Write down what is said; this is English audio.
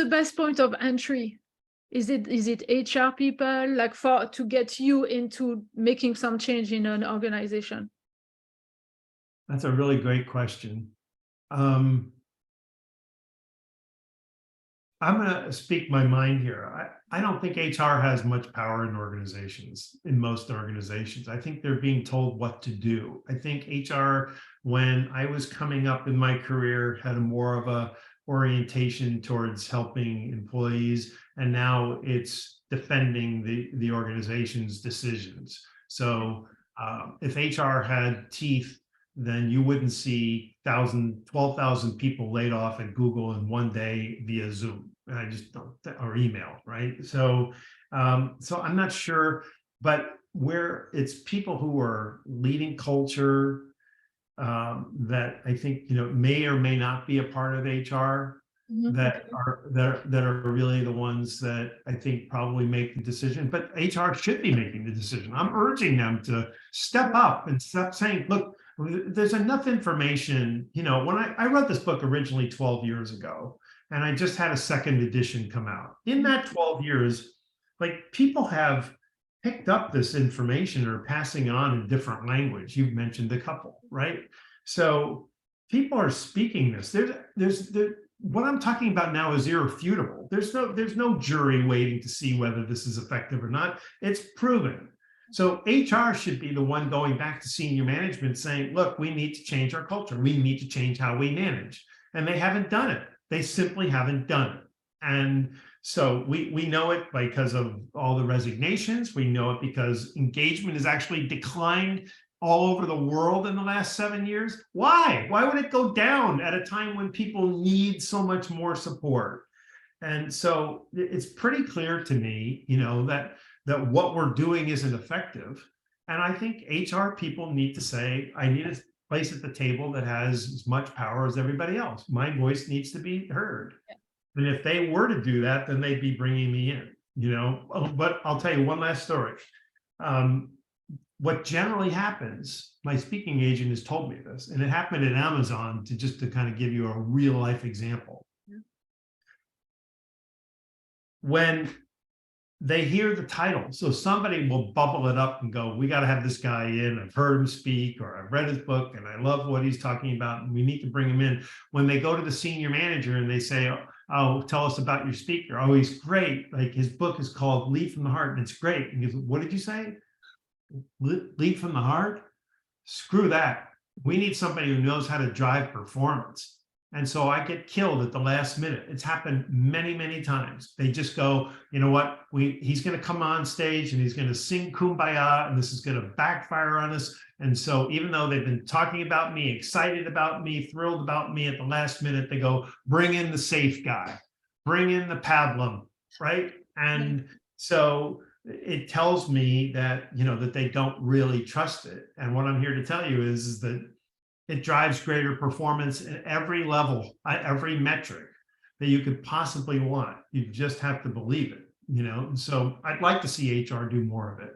the best point of entry? Is it HR people, like to get you into making some change in an organization? That's a really great question. I'm going to speak my mind here. I don't think HR has much power in organizations, in most organizations. I think they're being told what to do. I think HR, when I was coming up in my career, had more of a orientation towards helping employees, and now it's defending the organization's decisions. So if HR had teeth, then you wouldn't see 12,000 people laid off at Google in one day via Zoom. I just don't, or email, right? So, so I'm not sure, but where it's people who are leading culture that I think may or may not be a part of HR that are really the ones that I think probably make the decision. But HR should be making the decision. I'm urging them to step up and stop saying, look, there's enough information. When I wrote this book originally 12 years ago, and I just had a second edition come out. In that 12 years, like, people have picked up this information or passing on in different language. You've mentioned a couple, right? So people are speaking this. What I'm talking about now is irrefutable. There's no jury waiting to see whether this is effective or not. It's proven. So HR should be the one going back to senior management saying, look, we need to change our culture. We need to change how we manage. And they haven't done it. They simply haven't done it. And so we know it because of all the resignations. We know it because engagement has actually declined all over the world in the last 7 years. Why? Why would it go down at a time when people need so much more support? And so it's pretty clear to me, that what we're doing isn't effective. And I think HR people need to say, I need a place at the table that has as much power as everybody else. My voice needs to be heard. Yeah. And if they were to do that, then they'd be bringing me in, But I'll tell you one last story. What generally happens, my speaking agent has told me this, and it happened at Amazon, to kind of give you a real life example. Yeah. When they hear the title, so somebody will bubble it up and go, we got to have this guy in. I've heard him speak, or I've read his book and I love what he's talking about, and we need to bring him in. When they go to the senior manager and they say, oh, tell us about your speaker. Oh, he's great. Like, his book is called Lead from the Heart, and it's great. And he goes, what did you say? Lead from the heart? Screw that. We need somebody who knows how to drive performance. And so I get killed at the last minute. It's happened many, many times. They just go, you know what? He's going to come on stage and he's going to sing Kumbaya, and this is going to backfire on us. And so even though they've been talking about me, excited about me, thrilled about me, at the last minute, they go, bring in the safe guy, bring in the pablum, right? And so it tells me that, that they don't really trust it. And what I'm here to tell you is that it drives greater performance at every level, at every metric that you could possibly want. You just have to believe it, And so I'd like to see HR do more of it.